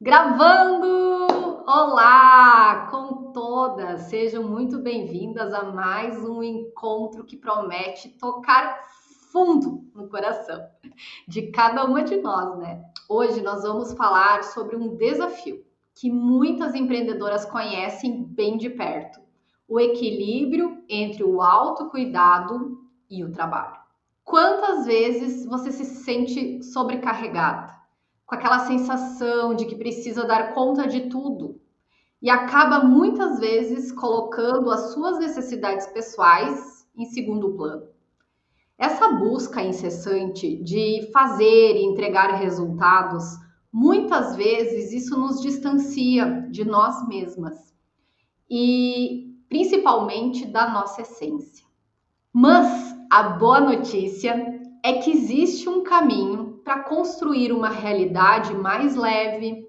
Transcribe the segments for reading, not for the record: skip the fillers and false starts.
Gravando! Olá, com todas! Sejam muito bem-vindas a mais um encontro que promete tocar fundo no coração de cada uma de nós, né? Hoje nós vamos falar sobre um desafio que muitas empreendedoras conhecem bem de perto: o equilíbrio entre o autocuidado e o trabalho. Quantas vezes você se sente sobrecarregada, com aquela sensação de que precisa dar conta de tudo e acaba muitas vezes colocando as suas necessidades pessoais em segundo plano? Essa busca incessante de fazer e entregar resultados, muitas vezes isso nos distancia de nós mesmas e principalmente da nossa essência. Mas a boa notícia é que existe um caminho para construir uma realidade mais leve,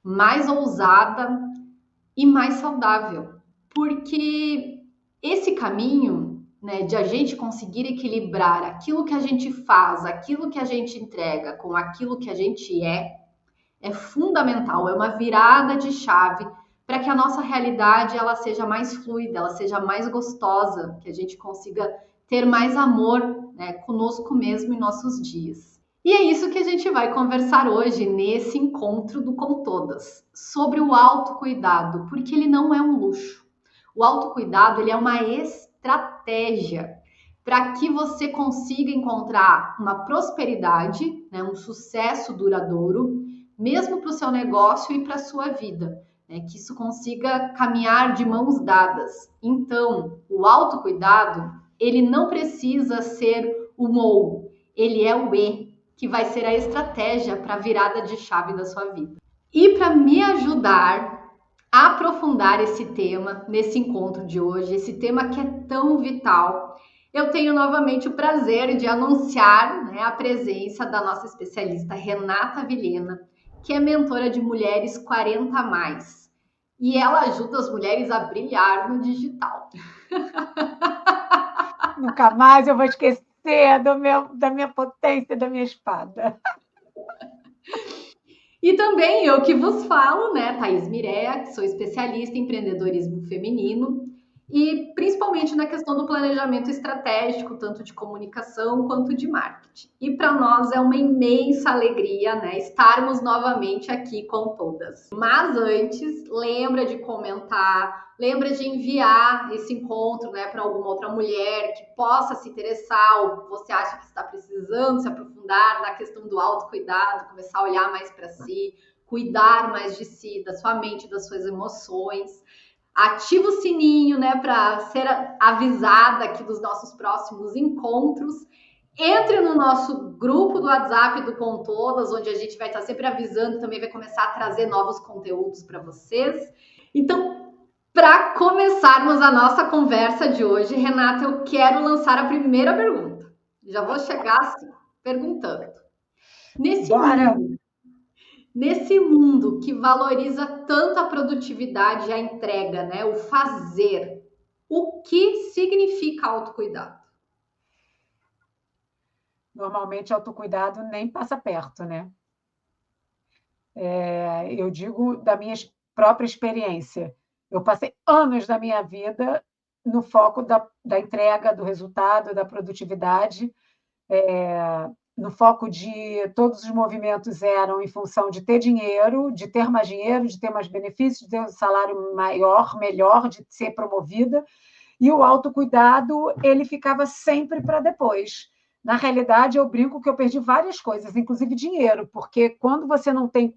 mais ousada e mais saudável. Porque esse caminho, né, de a gente conseguir equilibrar aquilo que a gente faz, aquilo que a gente entrega com aquilo que a gente é fundamental, é uma virada de chave para que a nossa realidade ela seja mais fluida, ela seja mais gostosa, que a gente consiga ter mais amor, né, conosco mesmo em nossos dias. E é isso que a gente vai conversar hoje nesse encontro do Com Todas, sobre o autocuidado, porque ele não é um luxo. O autocuidado ele é uma estratégia para que você consiga encontrar uma prosperidade, né, um sucesso duradouro, mesmo para o seu negócio e para a sua vida, né, que isso consiga caminhar de mãos dadas. Então, o autocuidado, ele não precisa ser um ou, ele é o e, que vai ser a estratégia para a virada de chave da sua vida. E para me ajudar a aprofundar esse tema nesse encontro de hoje, esse tema que é tão vital, eu tenho novamente o prazer de anunciar, né, a presença da nossa especialista Renata Vilhena, que é mentora de mulheres 40 a mais. E ela ajuda as mulheres a brilhar no digital. Nunca mais eu vou esquecer da minha potência, da minha espada. E também eu que vos falo, né, Thaís Mirea, que sou especialista em empreendedorismo feminino e principalmente na questão do planejamento estratégico, tanto de comunicação quanto de marketing. E para nós é uma imensa alegria, né, estarmos novamente aqui com todas. Mas antes, lembra de comentar, lembra de enviar esse encontro, né, para alguma outra mulher que possa se interessar ou você acha que está precisando se aprofundar na questão do autocuidado, começar a olhar mais para si, cuidar mais de si, da sua mente, das suas emoções. Ativa o sininho, né, para ser avisada aqui dos nossos próximos encontros. Entre no nosso grupo do WhatsApp do Com Todas, onde a gente vai estar sempre avisando, também vai começar a trazer novos conteúdos para vocês. Então, para começarmos a nossa conversa de hoje, Renata, eu quero lançar a primeira pergunta. Já vou chegar assim, perguntando. Nesse Bora! mundo, nesse mundo que valoriza tanto a produtividade e a entrega, né, o fazer, o que significa autocuidado? Normalmente, autocuidado nem passa perto, né? Eu digo da minha própria experiência. Eu passei anos da minha vida no foco da entrega, do resultado, da produtividade, no foco de todos os movimentos eram em função de ter dinheiro, de ter mais benefícios, de ter um salário maior, melhor, de ser promovida. E o autocuidado, ele ficava sempre para depois. Na realidade, eu brinco que eu perdi várias coisas, inclusive dinheiro, porque quando você não tem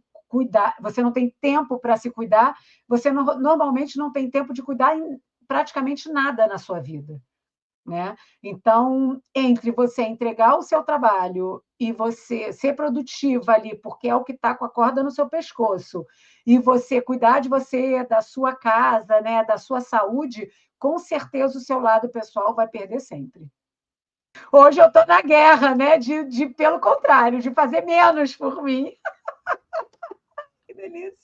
você não tem tempo para se cuidar, você normalmente não tem tempo de cuidar em praticamente nada na sua vida. Né? Então, entre você entregar o seu trabalho e você ser produtiva ali, porque é o que está com a corda no seu pescoço, e você cuidar de você, da sua casa, né, da sua saúde, com certeza o seu lado pessoal vai perder sempre. Hoje eu estou na guerra, né, pelo contrário, de fazer menos por mim. Que delícia!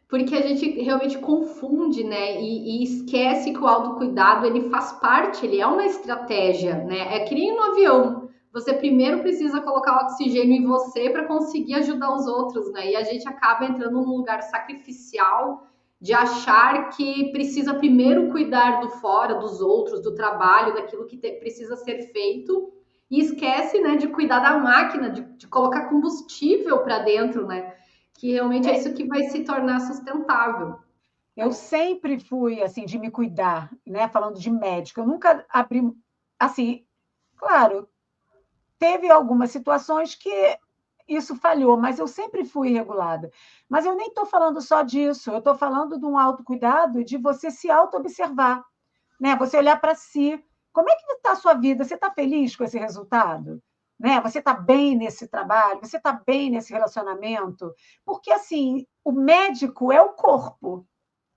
Porque a gente realmente confunde, né? E esquece que o autocuidado ele faz parte, ele é uma estratégia, né? É que nem no avião. você primeiro precisa colocar oxigênio em você para conseguir ajudar os outros, né? E a gente acaba entrando num lugar sacrificial de achar que precisa primeiro cuidar do fora, dos outros, do trabalho, daquilo que precisa ser feito, e esquece, né, de cuidar da máquina, de colocar combustível para dentro, né? Que realmente é isso que vai se tornar sustentável. Eu sempre fui assim de me cuidar, né? Falando de médico, eu nunca abri assim, claro, teve algumas situações que isso falhou, mas eu sempre fui regulada. Mas eu nem estou falando só disso, eu estou falando de um autocuidado, de você se auto-observar, né? Você olhar para si. Como é que está a sua vida? Você está feliz com esse resultado? Né? Você está bem nesse trabalho? Você está bem nesse relacionamento? Porque, assim, o médico é o corpo.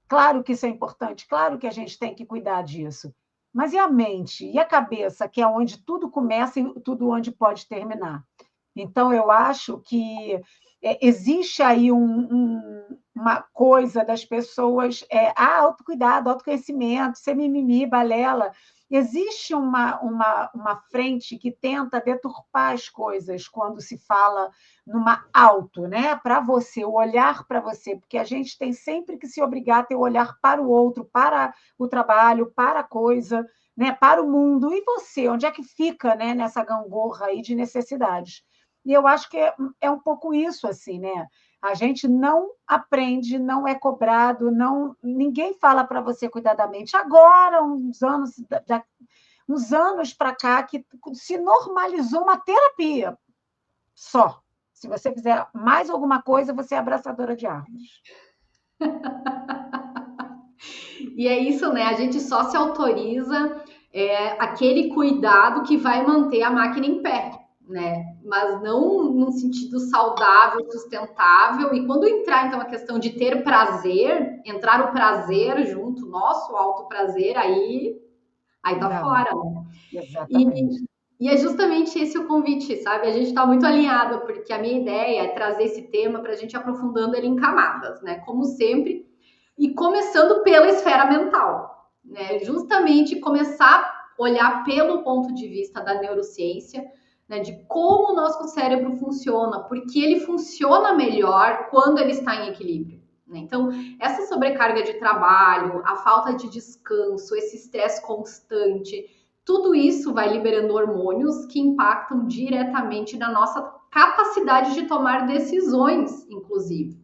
Claro que isso é importante, claro que a gente tem que cuidar disso. Mas e a mente? E a cabeça, que é onde tudo começa e tudo onde pode terminar? Então, eu acho que existe aí uma coisa das pessoas, autocuidado, autoconhecimento, ser mimimi, balela. Existe uma frente que tenta deturpar as coisas quando se fala numa auto, né? Para você, o olhar para você, porque a gente tem sempre que se obrigar a ter o olhar para o outro, para o trabalho, para a coisa, né? Para o mundo. E você, onde é que fica, né? Nessa gangorra aí de necessidades? E eu acho que é um pouco isso, assim, né? A gente não aprende, não é cobrado, não, ninguém fala para você cuidar da mente. Agora, uns anos para cá, que se normalizou uma terapia só. Se você fizer mais alguma coisa, você é abraçadora de árvores. E é isso, né? A gente só se autoriza aquele cuidado que vai manter a máquina em pé, né? Mas não num sentido saudável, sustentável. E quando entrar, então, a questão de ter prazer, entrar o prazer junto, nosso alto prazer, aí tá Não, fora, né? exatamente. E, e é justamente esse o convite, sabe? A gente está muito alinhado, porque a minha ideia é trazer esse tema para a gente aprofundando ele em camadas, né? Como sempre, e começando pela esfera mental, né? Justamente começar a olhar pelo ponto de vista da neurociência, né? De como o nosso cérebro funciona, porque ele funciona melhor quando ele está em equilíbrio. Né? Então, essa sobrecarga de trabalho, a falta de descanso, esse estresse constante, tudo isso vai liberando hormônios que impactam diretamente na nossa capacidade de tomar decisões, inclusive.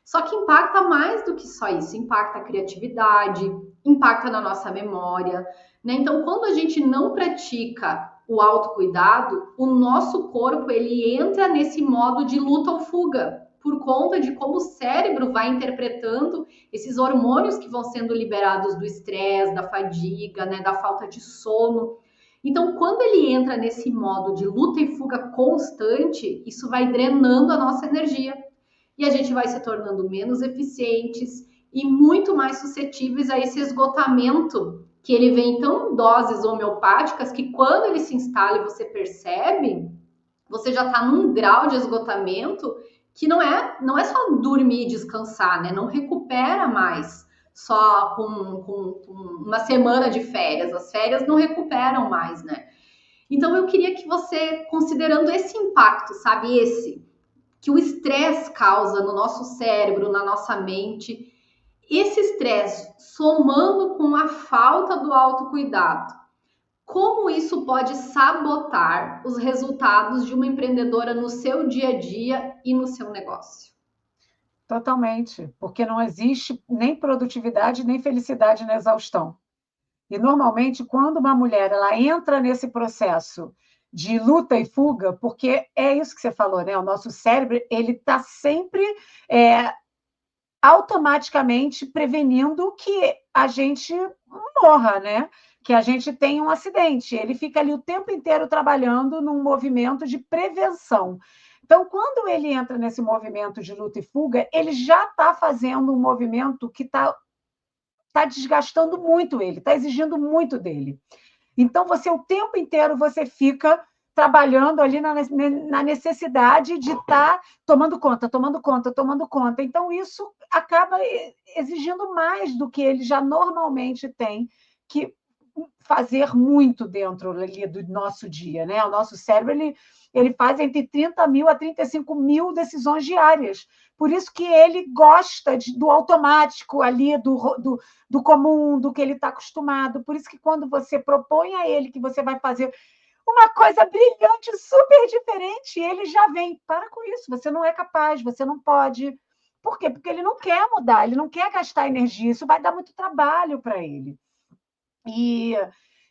Só que impacta mais do que só isso, impacta a criatividade, impacta na nossa memória, né? Então, quando a gente não pratica o autocuidado, o nosso corpo ele entra nesse modo de luta ou fuga, por conta de como o cérebro vai interpretando esses hormônios que vão sendo liberados do estresse, da fadiga, né, da falta de sono. Então, quando ele entra nesse modo de luta e fuga constante, isso vai drenando a nossa energia e a gente vai se tornando menos eficientes e muito mais suscetíveis a esse esgotamento que ele vem tão em doses homeopáticas que quando ele se instala e você percebe, você já está num grau de esgotamento que não é só dormir e descansar, né? Não recupera mais só com uma semana de férias. As férias não recuperam mais, né? Então eu queria que você, considerando esse impacto, sabe, esse que o estresse causa no nosso cérebro, na nossa mente, esse estresse somando com a falta do autocuidado, como isso pode sabotar os resultados de uma empreendedora no seu dia a dia e no seu negócio? Totalmente, porque não existe nem produtividade nem felicidade na exaustão. E normalmente, quando uma mulher ela entra nesse processo de luta e fuga, porque é isso que você falou, né? O nosso cérebro ele está sempre é, automaticamente prevenindo que a gente morra, né? Que a gente tenha um acidente. Ele fica ali o tempo inteiro trabalhando num movimento de prevenção. Então, quando ele entra nesse movimento de luta e fuga, ele já está fazendo um movimento que está desgastando muito ele, está exigindo muito dele. Então, você o tempo inteiro você fica trabalhando ali na necessidade de estar tomando conta, tomando conta, tomando conta. Então, isso acaba exigindo mais do que ele já normalmente tem que fazer muito dentro ali do nosso dia, né? O nosso cérebro, ele faz entre 30 mil a 35 mil decisões diárias. Por isso que ele gosta do automático ali, do comum, do que ele está acostumado. Por isso que quando você propõe a ele que você vai fazer uma coisa brilhante, super diferente, ele já vem, para com isso, você não é capaz, você não pode. Por quê? Porque ele não quer mudar, ele não quer gastar energia, isso vai dar muito trabalho para ele. E,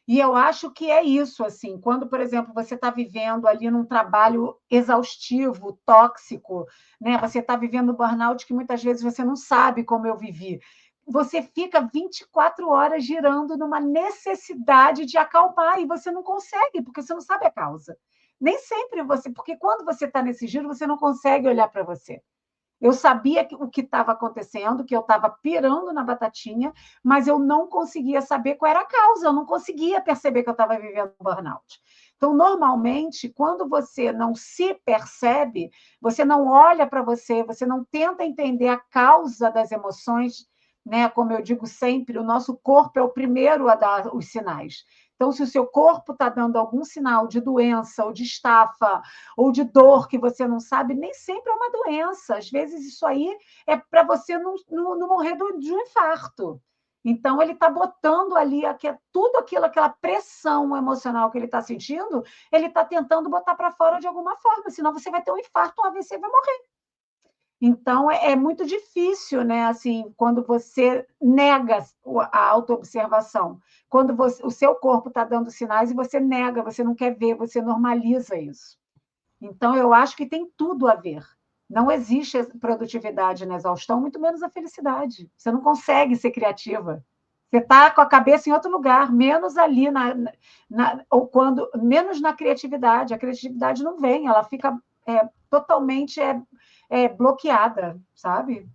e eu acho que é isso, assim, quando, por exemplo, você está vivendo ali num trabalho exaustivo, tóxico, né? Você está vivendo um burnout que muitas vezes você não sabe como eu vivi. Você fica 24 horas girando numa necessidade de acalmar e você não consegue, porque você não sabe a causa. Nem sempre você, porque quando você está nesse giro, você não consegue olhar para você. Eu sabia o que estava acontecendo, que eu estava pirando na batatinha, mas eu não conseguia saber qual era a causa, eu não conseguia perceber que eu estava vivendo um burnout. Então, normalmente, quando você não se percebe, você não olha para você, você não tenta entender a causa das emoções, né? Como eu digo sempre, o nosso corpo é o primeiro a dar os sinais. Então, se o seu corpo está dando algum sinal de doença, ou de estafa, ou de dor que você não sabe, nem sempre é uma doença. Às vezes, isso aí é para você não morrer de um infarto. Então, ele está botando ali tudo aquilo, aquela pressão emocional que ele está sentindo, ele está tentando botar para fora de alguma forma, senão você vai ter um infarto, um AVC, vai morrer. Então, é muito difícil, né? Assim, quando você nega a autoobservação, quando o seu corpo está dando sinais e você nega, você não quer ver, você normaliza isso. Então, eu acho que tem tudo a ver. Não existe produtividade na exaustão, muito menos a felicidade. Você não consegue ser criativa. Você está com a cabeça em outro lugar, menos ali ou quando menos na criatividade. A criatividade não vem, ela fica totalmente bloqueada, sabe?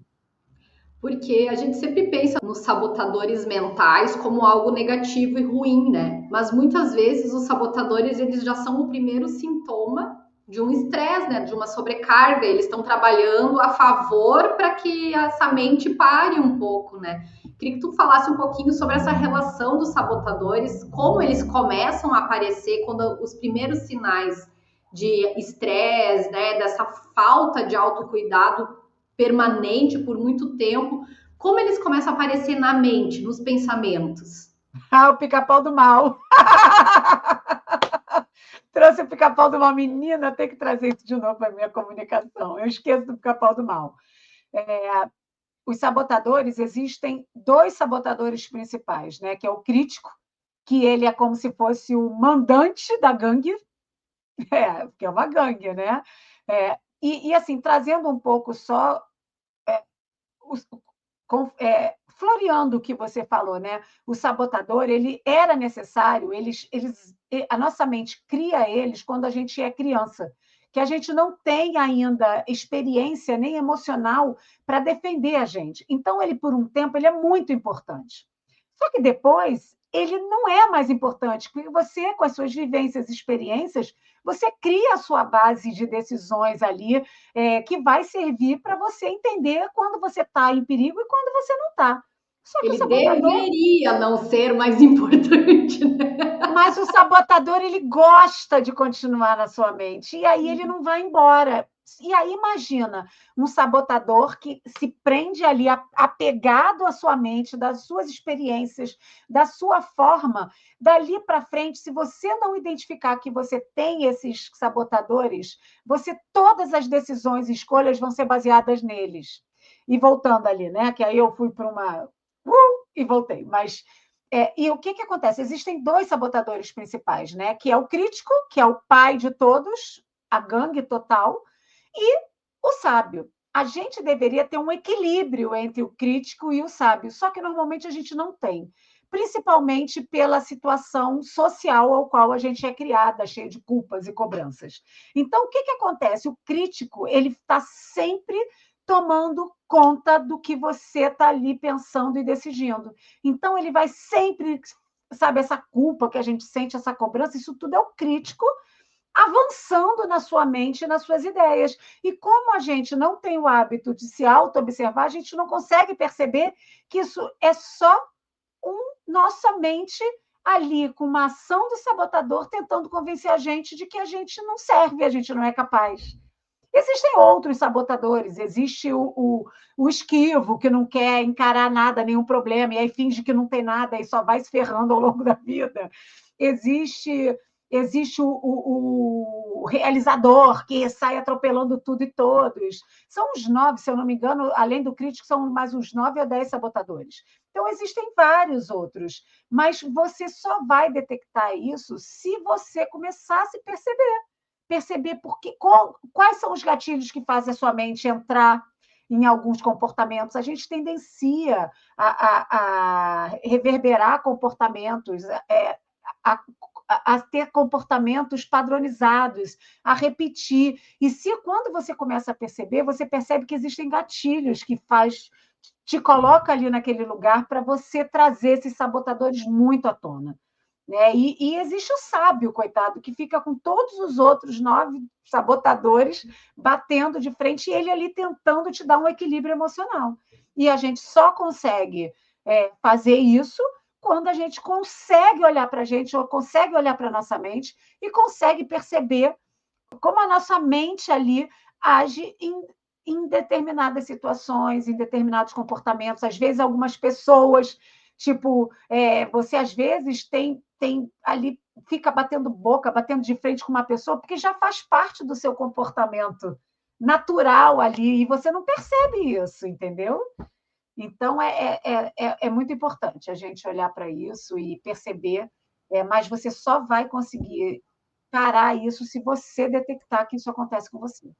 Porque a gente sempre pensa nos sabotadores mentais como algo negativo e ruim, né? Mas muitas vezes os sabotadores eles já são o primeiro sintoma de um estresse, né? De uma sobrecarga. Eles estão trabalhando a favor para que essa mente pare um pouco, né? Queria que tu falasse um pouquinho sobre essa relação dos sabotadores, como eles começam a aparecer quando os primeiros sinais de estresse, né? Dessa falta de autocuidado permanente por muito tempo, como eles começam a aparecer na mente, nos pensamentos? O pica-pau do mal. Trouxe o pica-pau do mal. Menina, tem que trazer isso de novo para a minha comunicação. Eu esqueço do pica-pau do mal. Os sabotadores, existem dois sabotadores principais, né? Que é o crítico, que ele é como se fosse o mandante da gangue, que é uma gangue, né? Assim, trazendo um pouco só floreando o que você falou, né? O sabotador, ele era necessário, a nossa mente cria eles quando a gente é criança, que a gente não tem ainda experiência nem emocional para defender a gente. Então, ele, por um tempo, ele é muito importante. Só que depois ele não é mais importante, porque você, com as suas vivências e experiências, você cria a sua base de decisões ali, que vai servir para você entender quando você está em perigo e quando você não está. Só que o Ele sabotador. deveria não ser mais importante, né? Mas o sabotador, ele gosta de continuar na sua mente, e aí ele não vai embora. E aí imagina um sabotador que se prende ali apegado à sua mente, das suas experiências, da sua forma. Dali para frente, se você não identificar que você tem esses sabotadores, todas as decisões e escolhas vão ser baseadas neles. E voltando ali, né? Que aí eu fui para uma e voltei, mas e o que acontece? Existem dois sabotadores principais, né? Que é o crítico, que é o pai de todos, a gangue total, e o sábio. A gente deveria ter um equilíbrio entre o crítico e o sábio, só que normalmente a gente não tem, principalmente pela situação social ao qual a gente é criada, cheia de culpas e cobranças. Então, o que acontece? O crítico, ele está sempre tomando conta do que você está ali pensando e decidindo. Então, ele vai sempre, sabe, essa culpa que a gente sente, essa cobrança, isso tudo é o crítico avançando na sua mente e nas suas ideias. E como a gente não tem o hábito de se auto-observar, a gente não consegue perceber que isso é só nossa mente ali com uma ação do sabotador tentando convencer a gente de que a gente não serve, a gente não é capaz. Existem outros sabotadores, existe o esquivo, que não quer encarar nada, nenhum problema, e aí finge que não tem nada e só vai se ferrando ao longo da vida. Existe o realizador, que sai atropelando tudo e todos. São os 9, se eu não me engano, além do crítico, são mais uns 9 ou 10 sabotadores. Então, existem vários outros, mas você só vai detectar isso se você começar a se perceber quais são os gatilhos que fazem a sua mente entrar em alguns comportamentos. A gente tendencia a reverberar comportamentos, a, a ter comportamentos padronizados, a repetir. E se quando você começa a perceber, você percebe que existem gatilhos que te coloca ali naquele lugar para você trazer esses sabotadores muito à tona. Né? E existe o sábio, coitado, que fica com todos os outros 9 sabotadores batendo de frente e ele ali tentando te dar um equilíbrio emocional. E a gente só consegue fazer isso quando a gente consegue olhar para a gente, ou consegue olhar para a nossa mente e consegue perceber como a nossa mente ali age em determinadas situações, em determinados comportamentos. Às vezes, algumas pessoas, tipo, você às vezes tem ali, fica batendo boca, batendo de frente com uma pessoa, porque já faz parte do seu comportamento natural ali, e você não percebe isso, entendeu? Então, é muito importante a gente olhar para isso e perceber, mas você só vai conseguir parar isso se você detectar que isso acontece com você.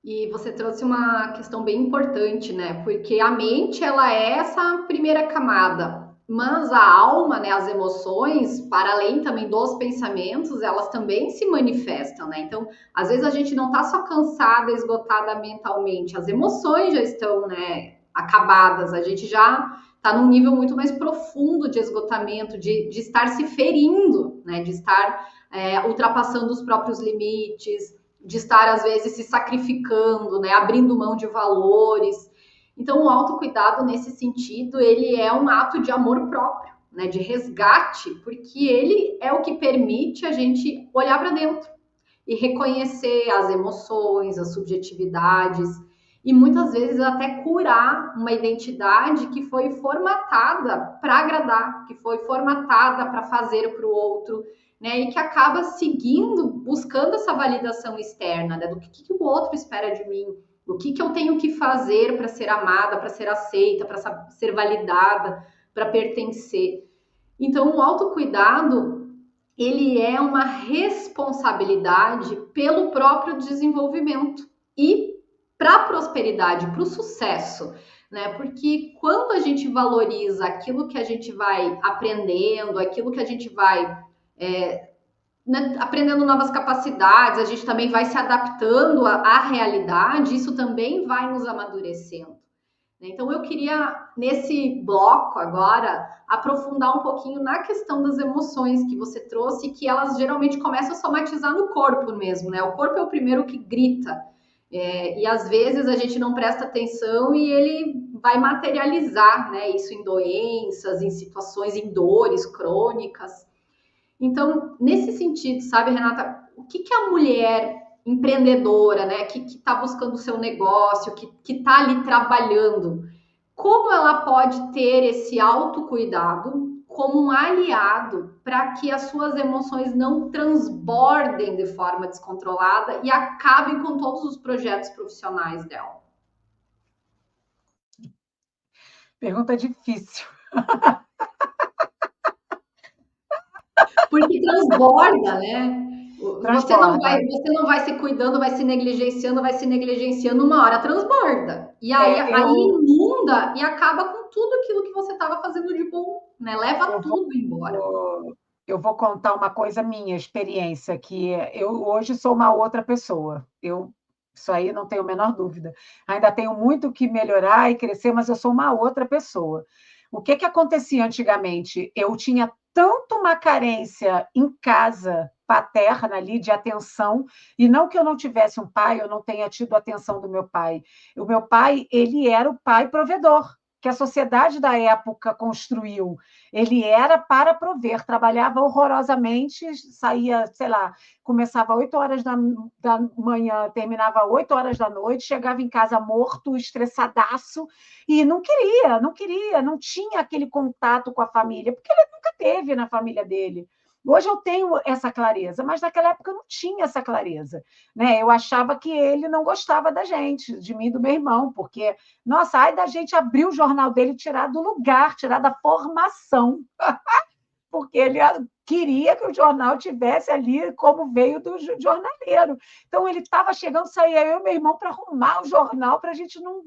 E você trouxe uma questão bem importante, né? Porque a mente, ela é essa primeira camada, mas a alma, né, as emoções, para além também dos pensamentos, elas também se manifestam, né? Então, às vezes a gente não tá só cansada, esgotada mentalmente, as emoções já estão, né, acabadas, a gente já tá num nível muito mais profundo de esgotamento, de estar se ferindo, né? De estar ultrapassando os próprios limites, de estar, às vezes, se sacrificando, né? Abrindo mão de valores. Então, o autocuidado, nesse sentido, ele é um ato de amor próprio, né? De resgate, porque ele é o que permite a gente olhar para dentro e reconhecer as emoções, as subjetividades, e muitas vezes até curar uma identidade que foi formatada para agradar, que foi formatada para fazer para o outro, né? E que acaba seguindo, buscando essa validação externa, né? Do que o outro espera de mim, o que eu tenho que fazer para ser amada, para ser aceita, para ser validada, para pertencer. Então, o autocuidado, ele é uma responsabilidade pelo próprio desenvolvimento e para a prosperidade, para o sucesso, né? Porque quando a gente valoriza aquilo que a gente vai aprendendo, aquilo que a gente vai aprendendo novas capacidades, a gente também vai se adaptando à realidade, isso também vai nos amadurecendo. Então, eu queria, nesse bloco agora, aprofundar um pouquinho na questão das emoções que você trouxe, que elas geralmente começam a somatizar no corpo mesmo, né? O corpo é o primeiro que grita, e às vezes a gente não presta atenção e ele vai materializar, né? Isso em doenças, em situações, em dores crônicas. Então, nesse sentido, sabe, Renata, o que a mulher empreendedora, né, que está buscando o seu negócio, que está ali trabalhando, como ela pode ter esse autocuidado como um aliado para que as suas emoções não transbordem de forma descontrolada e acabem com todos os projetos profissionais dela? Pergunta difícil. Porque transborda, né? Transborda. Você não vai se cuidando, vai se negligenciando, uma hora transborda. E aí inunda e acaba com tudo aquilo que você estava fazendo de bom, né? Leva tudo embora. Eu vou contar uma coisa minha, experiência, que eu hoje sou uma outra pessoa. Isso aí não tenho a menor dúvida. Ainda tenho muito que melhorar e crescer, mas eu sou uma outra pessoa. O que acontecia antigamente? Eu tinha tanto uma carência em casa paterna ali de atenção, e não que eu não tivesse um pai, eu não tenha tido a atenção do meu pai. O meu pai, ele era o pai provedor. que a sociedade da época construiu. Ele era para prover, trabalhava horrorosamente, saía, sei lá, começava 8 horas da manhã, terminava 8 horas da noite, chegava em casa morto, estressadaço, e não tinha aquele contato com a família, porque ele nunca teve na família dele. Hoje eu tenho essa clareza, mas naquela época eu não tinha essa clareza, né? Eu achava que ele não gostava da gente, de mim e do meu irmão, porque, nossa, ai da gente abrir o jornal dele e tirar do lugar, tirar da formação, porque ele queria que o jornal tivesse ali como veio do jornaleiro. Então, ele estava chegando, saía eu e meu irmão para arrumar o jornal, para a gente não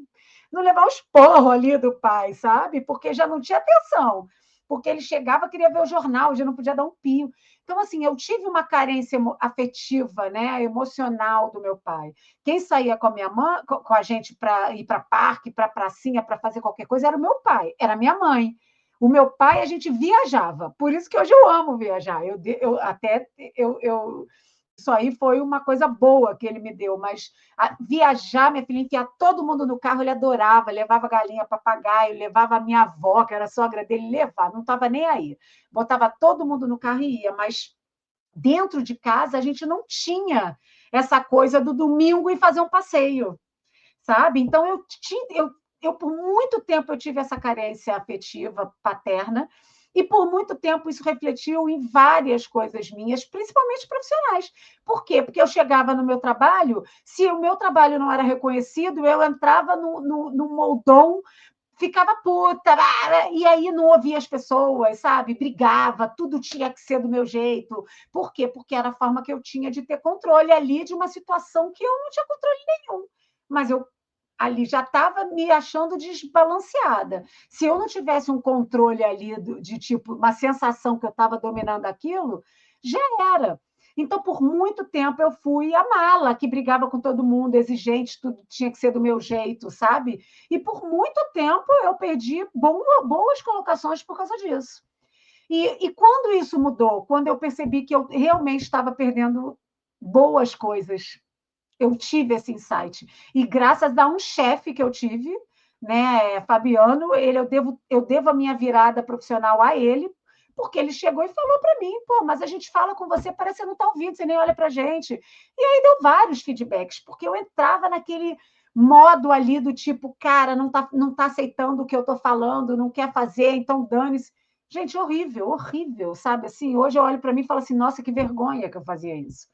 levar os porros ali do pai, sabe? Porque já não tinha atenção. Porque ele chegava, queria ver o jornal, já não podia dar um pio. Então, assim, eu tive uma carência afetiva, né, emocional do meu pai. Quem saía com a minha mãe, com a gente para ir para parque, para pracinha, para fazer qualquer coisa, era o meu pai, era a minha mãe. O meu pai, a gente viajava. Por isso que hoje eu amo viajar. Isso aí foi uma coisa boa que ele me deu, mas viajar, minha filha, enfiar todo mundo no carro, ele adorava, levava galinha, papagaio, levava a minha avó, que era sogra dele, levava, não estava nem aí. Botava todo mundo no carro e ia, mas dentro de casa a gente não tinha essa coisa do domingo e fazer um passeio, sabe? Então por muito tempo eu tive essa carência afetiva paterna e por muito tempo isso refletiu em várias coisas minhas, principalmente profissionais. Por quê? Porque eu chegava no meu trabalho, se o meu trabalho não era reconhecido, eu entrava no moldão, ficava puta, e aí não ouvia as pessoas, sabe? Brigava, tudo tinha que ser do meu jeito. Por quê? Porque era a forma que eu tinha de ter controle ali de uma situação que eu não tinha controle nenhum. Mas eu ali já estava me achando desbalanceada. Se eu não tivesse um controle ali de tipo, uma sensação que eu estava dominando aquilo, já era. Então, por muito tempo, eu fui a mala, que brigava com todo mundo, exigente, tudo tinha que ser do meu jeito, sabe? E por muito tempo eu perdi boas colocações por causa disso. E quando isso mudou? Quando eu percebi que eu realmente estava perdendo boas coisas, eu tive esse insight. E graças a um chefe que eu tive, né, Fabiano, eu devo a minha virada profissional a ele, porque ele chegou e falou para mim, pô, mas a gente fala com você, parece que você não está ouvindo, você nem olha para a gente. E aí deu vários feedbacks, porque eu entrava naquele modo ali do tipo, cara, não tá aceitando o que eu estou falando, não quer fazer, então dane-se. Gente, horrível, horrível, sabe? Assim, hoje eu olho para mim e falo assim, nossa, que vergonha que eu fazia isso.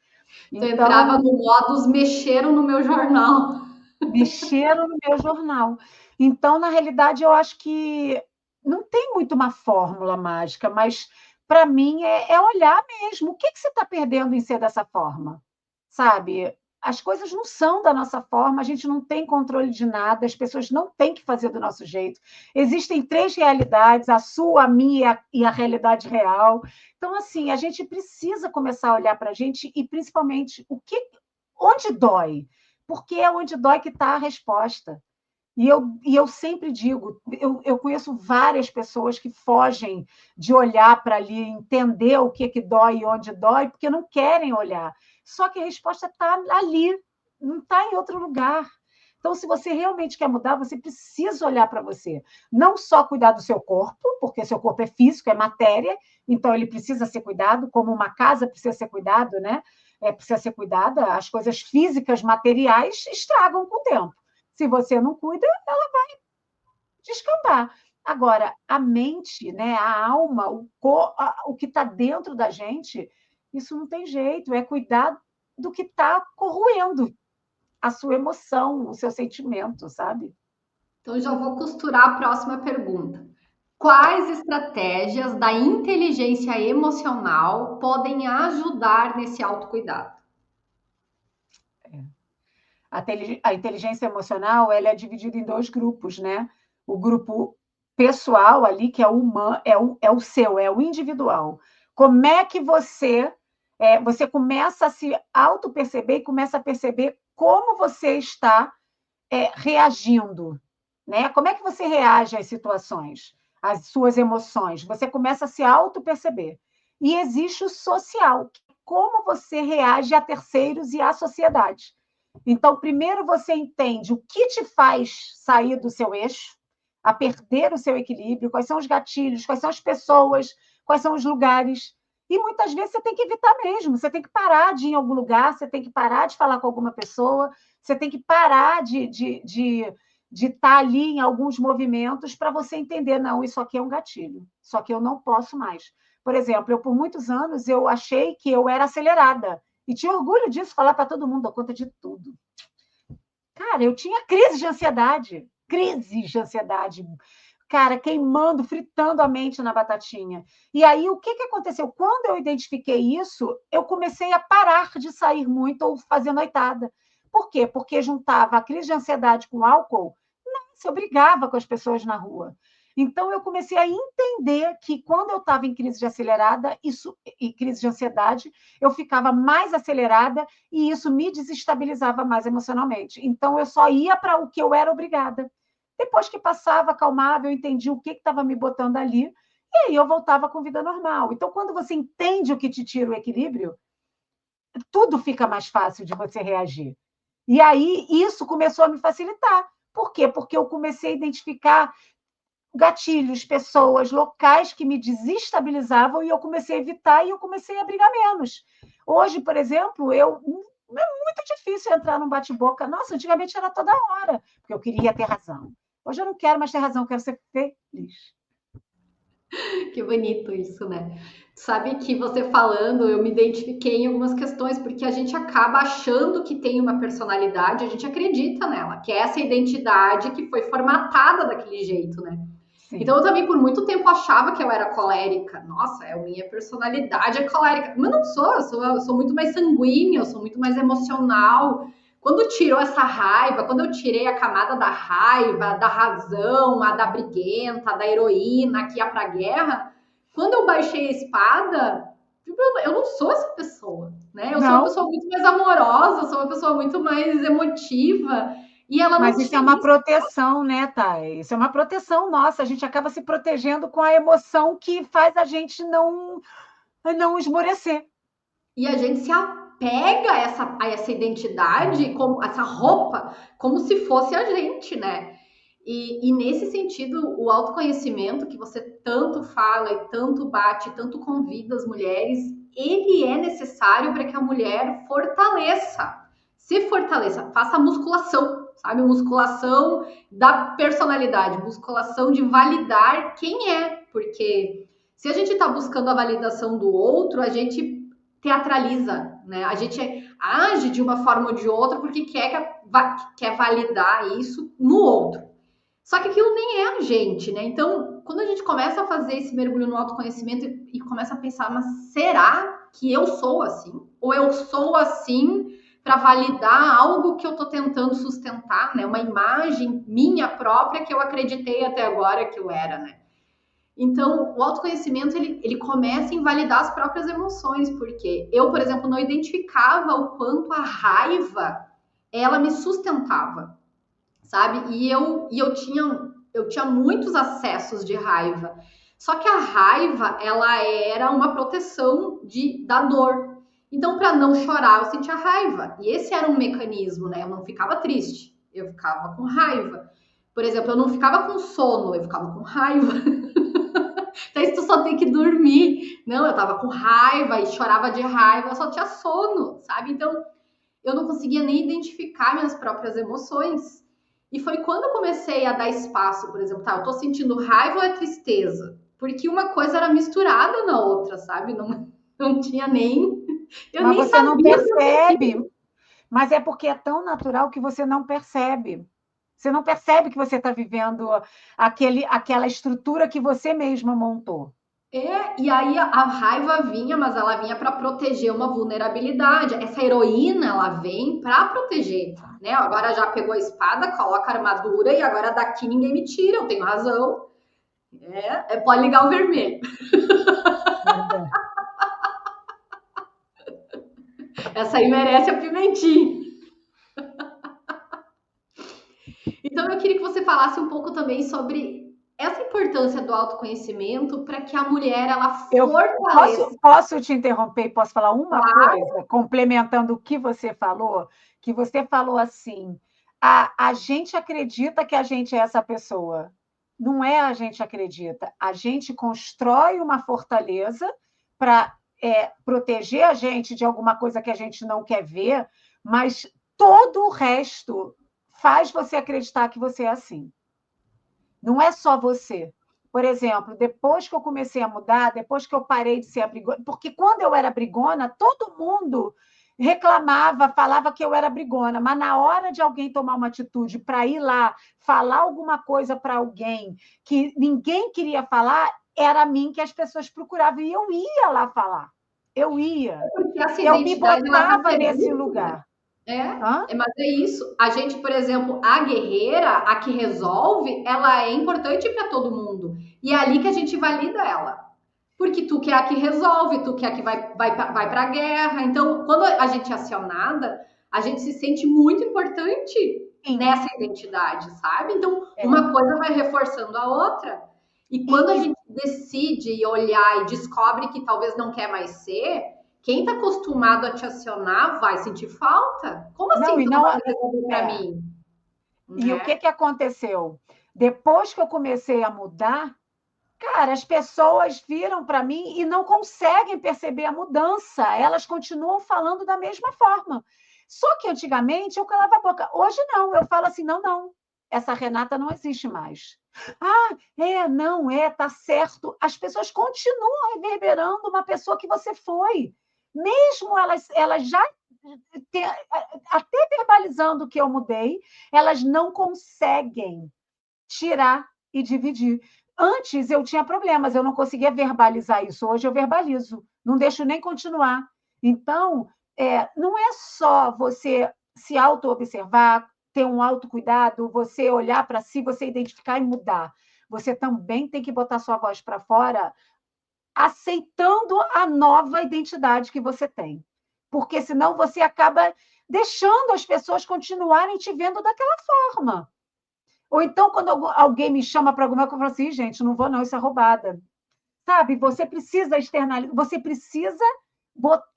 Então, eu entrava Então, no modus, mexeram no meu jornal. mexeram no meu jornal. Então, na realidade, eu acho que não tem muito uma fórmula mágica, mas para mim é olhar mesmo. O que você está perdendo em ser dessa forma? Sabe? As coisas não são da nossa forma, a gente não tem controle de nada, as pessoas não têm que fazer do nosso jeito. Existem três realidades, a sua, a minha e a realidade real. Então, assim, a gente precisa começar a olhar para a gente e, principalmente, onde dói? Porque é onde dói que está a resposta. E eu sempre digo, eu conheço várias pessoas que fogem de olhar para ali, entender o que dói e onde dói, porque não querem olhar. Só que a resposta está ali, não está em outro lugar. Então, se você realmente quer mudar, você precisa olhar para você. Não só cuidar do seu corpo, porque seu corpo é físico, é matéria, então ele precisa ser cuidado, como uma casa precisa ser cuidado, né? Precisa ser cuidada. As coisas físicas, materiais, estragam com o tempo. Se você não cuida, ela vai descambar. Agora, a mente, né, a alma, o que está dentro da gente, isso não tem jeito, é cuidar do que está corroendo a sua emoção, o seu sentimento, sabe? Então, já vou costurar a próxima pergunta. Quais estratégias da inteligência emocional podem ajudar nesse autocuidado? A inteligência emocional ela é dividida em dois grupos, né? O grupo pessoal ali, que é o humano, é o seu, é o individual. Como é que você começa a se auto-perceber e começa a perceber como você está reagindo, né? Como é que você reage às situações, às suas emoções? Você começa a se auto-perceber. E existe o social, como você reage a terceiros e à sociedade. Então, primeiro você entende o que te faz sair do seu eixo, a perder o seu equilíbrio, quais são os gatilhos, quais são as pessoas, quais são os lugares. E muitas vezes você tem que evitar mesmo, você tem que parar de ir em algum lugar, você tem que parar de falar com alguma pessoa, você tem que parar de estar ali em alguns movimentos para você entender, não, isso aqui é um gatilho, isso aqui eu não posso mais. Por exemplo, eu por muitos anos eu achei que eu era acelerada e tinha orgulho disso, falar para todo mundo, dou conta de tudo. Cara, eu tinha crises de ansiedade, cara, queimando, fritando a mente na batatinha. E aí, o que aconteceu? Quando eu identifiquei isso, eu comecei a parar de sair muito ou fazer noitada. Por quê? Porque juntava a crise de ansiedade com álcool, não, se obrigava com as pessoas na rua. Então, eu comecei a entender que quando eu estava em crise de acelerada e crise de ansiedade, eu ficava mais acelerada e isso me desestabilizava mais emocionalmente. Então, eu só ia para o que eu era obrigada. Depois que passava, acalmava, eu entendi o que estava me botando ali, e aí eu voltava com vida normal. Então, quando você entende o que te tira o equilíbrio, tudo fica mais fácil de você reagir. E aí, isso começou a me facilitar. Por quê? Porque eu comecei a identificar gatilhos, pessoas, locais que me desestabilizavam e eu comecei a evitar e eu comecei a brigar menos. Hoje, por exemplo, é muito difícil entrar num bate-boca. Nossa, antigamente era toda hora, porque eu queria ter razão. Hoje eu não quero mais ter razão, eu quero ser feliz. Que bonito isso, né? Sabe que você falando, eu me identifiquei em algumas questões, porque a gente acaba achando que tem uma personalidade, a gente acredita nela, que é essa identidade que foi formatada daquele jeito, né? Sim. Então eu também por muito tempo achava que eu era colérica. Nossa, a minha personalidade é colérica. Mas não sou, eu sou muito mais sanguínea, eu sou muito mais emocional. Quando tirou essa raiva, quando eu tirei a camada da raiva, da razão, a da briguenta, da heroína que ia pra guerra, quando eu baixei a espada, eu não sou essa pessoa, né? Eu sou uma pessoa muito mais amorosa, eu sou uma pessoa muito mais emotiva. E ela Mas não isso é tinha uma isso. proteção, né, Thay? Isso é uma proteção nossa. A gente acaba se protegendo com a emoção que faz a gente não esmorecer. E a gente se apega a essa identidade, como essa roupa, como se fosse a gente, né? E nesse sentido, o autoconhecimento que você tanto fala e tanto bate, tanto convida as mulheres, ele é necessário para que a mulher se fortaleça, faça musculação, sabe? Musculação da personalidade, musculação de validar quem é, porque se a gente está buscando a validação do outro, a gente teatraliza, né? A gente age de uma forma ou de outra porque quer validar isso no outro. Só que aquilo nem é a gente, né? Então, quando a gente começa a fazer esse mergulho no autoconhecimento e começa a pensar, mas será que eu sou assim? Ou eu sou assim para validar algo que eu estou tentando sustentar, né? Uma imagem minha própria que eu acreditei até agora que eu era, né? Então, o autoconhecimento, ele começa a invalidar as próprias emoções, porque eu, por exemplo, não identificava o quanto a raiva, ela me sustentava, sabe? Eu tinha muitos acessos de raiva. Só que a raiva, ela era uma proteção da dor. Então, para não chorar, eu sentia raiva. E esse era um mecanismo, né? Eu não ficava triste, eu ficava com raiva. Por exemplo, eu não ficava com sono, eu ficava com raiva. Então, tu só tem que dormir. Não, eu tava com raiva e chorava de raiva, eu só tinha sono, sabe? Então, eu não conseguia nem identificar minhas próprias emoções. E foi quando eu comecei a dar espaço, por exemplo, tá, eu tô sentindo raiva ou é tristeza? Porque uma coisa era misturada na outra, sabe? Não tinha nem. Eu Mas nem você não sabia o que eu sentia. percebe. Mas é porque é tão natural que você não percebe. Você não percebe que você está vivendo aquela estrutura que você mesma montou. E aí a raiva vinha, mas ela vinha para proteger uma vulnerabilidade. Essa heroína, ela vem para proteger, né? Agora já pegou a espada, coloca a armadura e agora daqui ninguém me tira, eu tenho razão. Pode ligar o vermelho. Verdade. Essa aí merece a pimentinha. Então eu queria que você falasse um pouco também sobre essa importância do autoconhecimento para que a mulher ela Eu fortaleça. posso te interromper e posso falar uma Claro. coisa, complementando o que você falou assim, a gente acredita que a gente é essa pessoa, não é a gente acredita, a gente constrói uma fortaleza para proteger a gente de alguma coisa que a gente não quer ver, mas todo o resto faz você acreditar que você é assim. Não é só você. Por exemplo, depois que eu comecei a mudar, depois que eu parei de ser a brigona, porque quando eu era brigona, todo mundo reclamava, falava que eu era brigona, mas na hora de alguém tomar uma atitude para ir lá falar alguma coisa para alguém que ninguém queria falar, era a mim que as pessoas procuravam e eu ia lá falar. Eu ia. Porque essa Eu me identidade ela está botava nesse segura, né? lugar. Hã? Mas é isso. A gente, por exemplo, a guerreira, a que resolve, ela é importante para todo mundo. E é ali que a gente valida ela. Porque tu que é a que resolve, tu que é a que vai para a guerra. Então, quando a gente é acionada, a gente se sente muito importante Sim. nessa identidade, sabe? Então, É. uma coisa vai reforçando a outra. E quando a gente decide olhar e descobre que talvez não quer mais ser, quem está acostumado a te acionar vai sentir falta. Como assim Não, e tu não não, vai resolver para mim? E o Né? que aconteceu? Depois que eu comecei a mudar, cara, as pessoas viram para mim e não conseguem perceber a mudança. Elas continuam falando da mesma forma. Só que antigamente eu calava a boca. Hoje não, eu falo assim: não, não, essa Renata não existe mais. Ah, não, tá certo. As pessoas continuam reverberando uma pessoa que você foi. Mesmo elas já até verbalizando que eu mudei, elas não conseguem tirar e dividir. Antes eu tinha problemas, eu não conseguia verbalizar isso. Hoje eu verbalizo, não deixo nem continuar. Então, não é só você se auto-observar, ter um autocuidado, você olhar para si, você identificar e mudar. Você também tem que botar sua voz para fora, aceitando a nova identidade que você tem. Porque senão você acaba deixando as pessoas continuarem te vendo daquela forma. Ou então, quando alguém me chama para alguma coisa, eu falo assim: gente, não vou não, isso é roubada. Sabe? Você precisa externalizar, você precisa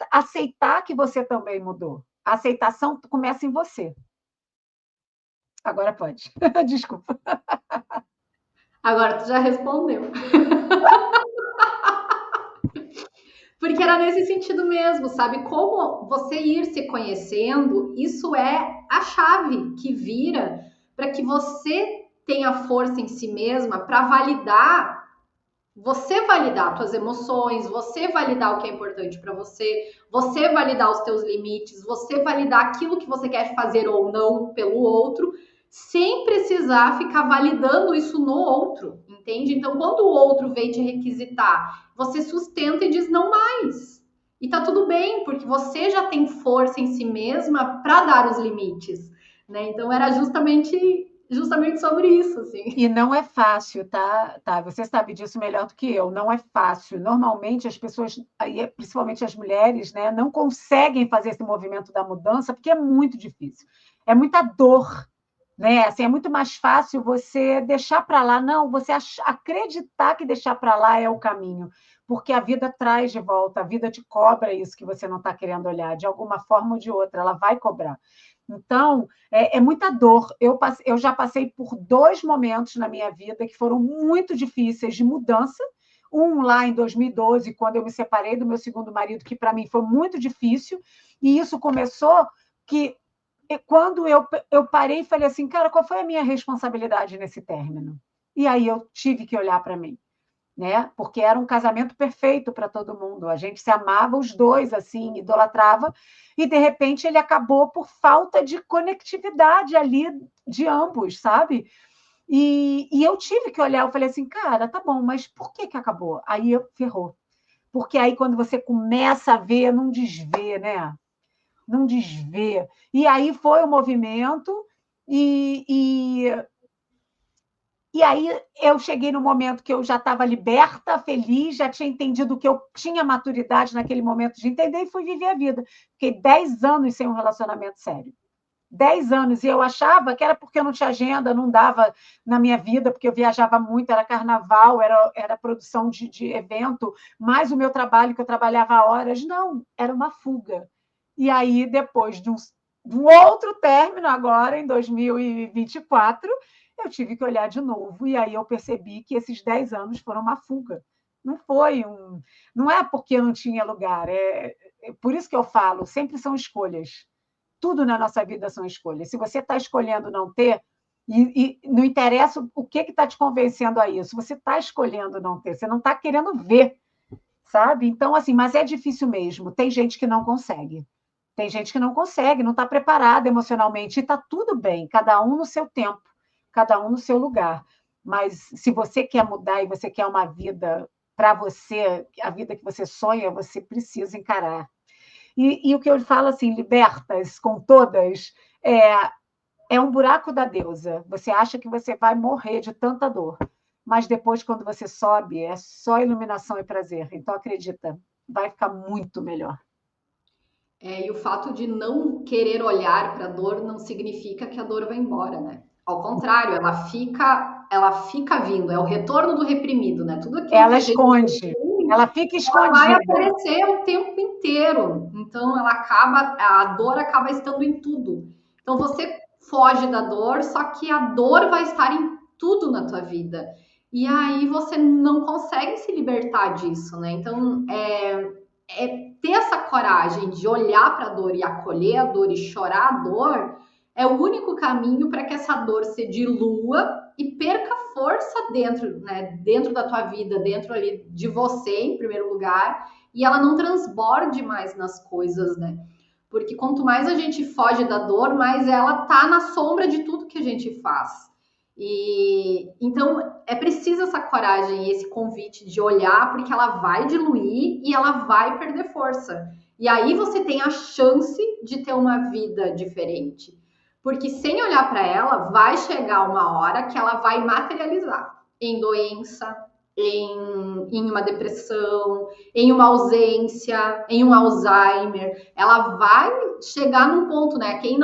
aceitar que você também mudou. A aceitação começa em você. Agora pode. Desculpa. Agora tu já respondeu. Porque era nesse sentido mesmo, sabe? Como você ir se conhecendo, isso é a chave que vira para que você tenha força em si mesma para validar, você validar suas emoções, você validar o que é importante para você, você validar os teus limites, você validar aquilo que você quer fazer ou não pelo outro, sem precisar ficar validando isso no outro, entende? Então, quando o outro vem te requisitar, você sustenta e diz não mais. E tá tudo bem, porque você já tem força em si mesma para dar os limites, né? Então era justamente sobre isso, assim. E não é fácil, tá? Você sabe disso melhor do que eu. Não é fácil. Normalmente as pessoas, principalmente as mulheres, né, não conseguem fazer esse movimento da mudança porque é muito difícil. É muita dor, né? Assim, é muito mais fácil você deixar para lá, não, você acreditar que deixar para lá é o caminho, porque a vida traz de volta, a vida te cobra isso que você não está querendo olhar, de alguma forma ou de outra, ela vai cobrar. Então, muita dor. Eu já passei por 2 momentos na minha vida que foram muito difíceis de mudança. Um lá em 2012, quando eu me separei do meu segundo marido, que para mim foi muito difícil, e isso começou que quando eu parei e falei assim, cara, qual foi a minha responsabilidade nesse término? E aí eu tive que olhar para mim, né? Porque era um casamento perfeito para todo mundo. A gente se amava os dois, assim, idolatrava, e de repente ele acabou por falta de conectividade ali de ambos, sabe? E eu tive que olhar, eu falei assim, cara, tá bom, mas por que acabou? Aí ferrou. Porque aí quando você começa a ver, não desvê, né? Não desvê. E aí foi o movimento, e aí eu cheguei no momento que eu já estava liberta, feliz, já tinha entendido que eu tinha maturidade naquele momento de entender e fui viver a vida. Fiquei 10 anos sem um relacionamento sério. 10 anos, e eu achava que era porque eu não tinha agenda, não dava na minha vida, porque eu viajava muito, era carnaval, era produção de evento, mais o meu trabalho, que eu trabalhava horas. Não, era uma fuga. E aí, depois de um outro término, agora, em 2024, eu tive que olhar de novo, e aí eu percebi que esses 10 anos foram uma fuga. Não foi um. Não é porque não tinha lugar, é por isso que eu falo, sempre são escolhas. Tudo na nossa vida são escolhas. Se você está escolhendo não ter, e não interessa o que está te convencendo a isso, você está escolhendo não ter, você não está querendo ver, sabe? Então, assim, mas é difícil mesmo. Tem gente que não consegue. Tem gente que não consegue, não está preparada emocionalmente, e está tudo bem, cada um no seu tempo, cada um no seu lugar. Mas se você quer mudar e você quer uma vida para você, a vida que você sonha, você precisa encarar. E o que eu falo assim, libertas com todas, é, é um buraco da deusa. Você acha que você vai morrer de tanta dor, mas depois, quando você sobe, é só iluminação e prazer. Então, acredita, vai ficar muito melhor. E o fato de não querer olhar para a dor não significa que a dor vai embora, né? Ao contrário, ela fica vindo, é o retorno do reprimido, né? Tudo aquilo que Ela a gente esconde, ela fica ela vai escondida. aparecer o tempo inteiro. Então a dor acaba estando em tudo. Então você foge da dor, só que a dor vai estar em tudo na tua vida. E aí você não consegue se libertar disso, né? Então é ter essa coragem de olhar para a dor e acolher a dor e chorar a dor é o único caminho para que essa dor se dilua e perca força dentro, né, dentro da tua vida, dentro ali de você, em primeiro lugar, e ela não transborde mais nas coisas, né? Porque quanto mais a gente foge da dor, mais ela tá na sombra de tudo que a gente faz. E então é preciso essa coragem, esse convite de olhar, porque ela vai diluir e ela vai perder força. E aí você tem a chance de ter uma vida diferente. Porque sem olhar para ela, vai chegar uma hora que ela vai materializar em doença, em uma depressão, em uma ausência, em um Alzheimer. Ela vai chegar num ponto, né? Quem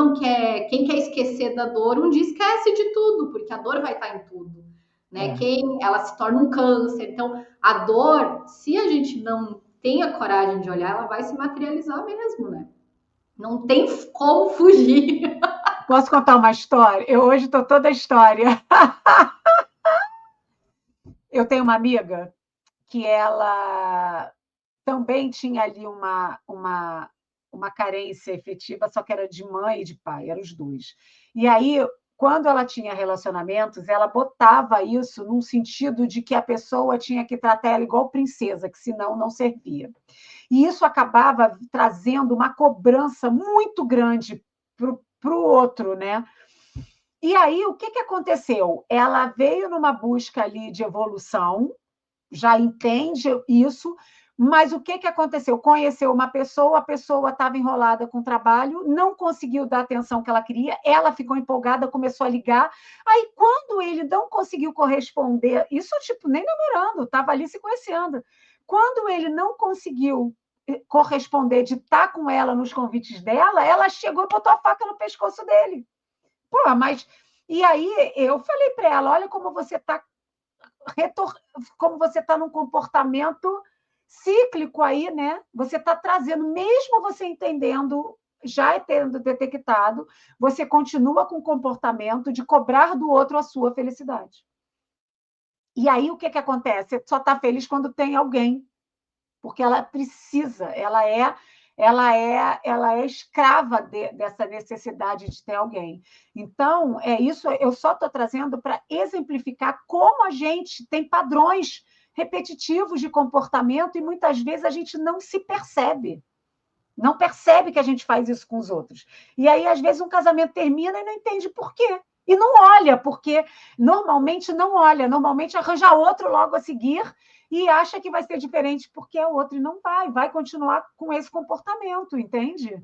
quer esquecer da dor, um dia esquece de tudo, porque a dor vai estar em tudo, né? É. Ela se torna um câncer. Então, a dor, se a gente não tem a coragem de olhar, ela vai se materializar mesmo, né? Não tem como fugir. Posso contar uma história? Eu hoje estou toda a história. Eu tenho uma amiga que ela também tinha ali uma carência efetiva, só que era de mãe e de pai, eram os dois. E aí, quando ela tinha relacionamentos, ela botava isso num sentido de que a pessoa tinha que tratar ela igual princesa, que senão não servia. E isso acabava trazendo uma cobrança muito grande para o outro, né? E aí, o que aconteceu? Ela veio numa busca ali de evolução, já entende isso, mas o que aconteceu? Conheceu uma pessoa, a pessoa estava enrolada com o trabalho, não conseguiu dar a atenção que ela queria, ela ficou empolgada, começou a ligar. Aí, quando ele não conseguiu corresponder, isso tipo nem namorando, estava ali se conhecendo. Quando ele não conseguiu corresponder de estar com ela nos convites dela, ela chegou e botou a faca no pescoço dele. Pô, mas. E aí eu falei para ela: olha como você está como você está num comportamento cíclico aí, né? Você está trazendo, mesmo você entendendo, já tendo detectado, você continua com o comportamento de cobrar do outro a sua felicidade. E aí o que acontece? Você só está feliz quando tem alguém, porque ela precisa, ela é escrava dessa necessidade de ter alguém. Então, é isso, eu só estou trazendo para exemplificar como a gente tem padrões repetitivos de comportamento e muitas vezes a gente não se percebe. Não percebe que a gente faz isso com os outros. E aí, às vezes, um casamento termina e não entende por quê. E não olha, porque normalmente não olha, normalmente arranja outro logo a seguir e acha que vai ser diferente porque é outro e não vai continuar com esse comportamento, entende?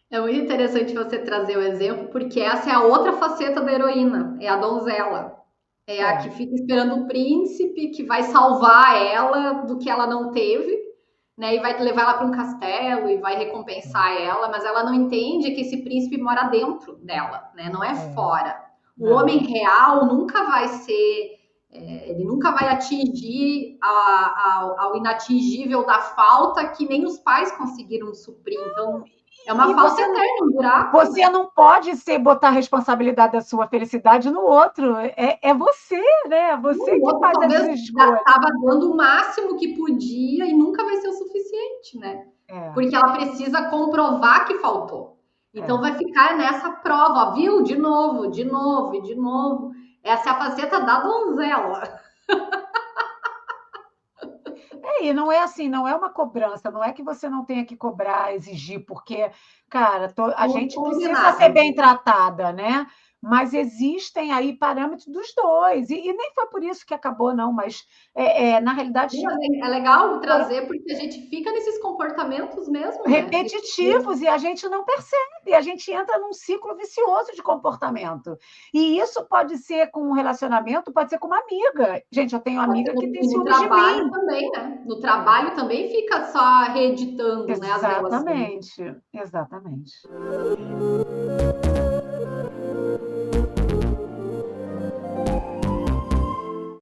É muito interessante você trazer o exemplo, porque essa é a outra faceta da heroína, é a donzela. É a que É, fica esperando o príncipe que vai salvar ela do que ela não teve, né? E vai levar ela para um castelo e vai recompensar ela, mas ela não entende que esse príncipe mora dentro dela, né? Não é é, fora. O homem não, real nunca vai ser, ele nunca vai atingir ao inatingível da falta que nem os pais conseguiram suprir. Então, É uma E falta eterna, um buraco, né? você não pode botar a responsabilidade da sua felicidade no outro. É você, né? É você O que outro faz as talvez já escolhas. estava dando o máximo que podia e nunca vai ser o suficiente, né? É, Porque ela precisa comprovar que faltou. Então é. vai ficar nessa prova, ó, viu? De novo, de novo e de novo. Essa é a faceta da donzela. E não é assim, não é uma cobrança, não é que você não tenha que cobrar, exigir, porque, cara, a São os gente precisa ser combinados, bem né? tratada, né? Mas existem aí parâmetros dos dois, e nem foi por isso que acabou, não, mas na realidade É legal foram trazer porque a gente fica nesses comportamentos mesmo, né? repetitivos e a gente não percebe, a gente entra num ciclo vicioso de comportamento. E isso pode ser com um relacionamento, pode ser com uma amiga. Gente, eu tenho Pode ser amiga que tem e no ciúmes de trabalho mim. também, né? No trabalho também fica só reeditando, né, as relações. Exatamente, exatamente.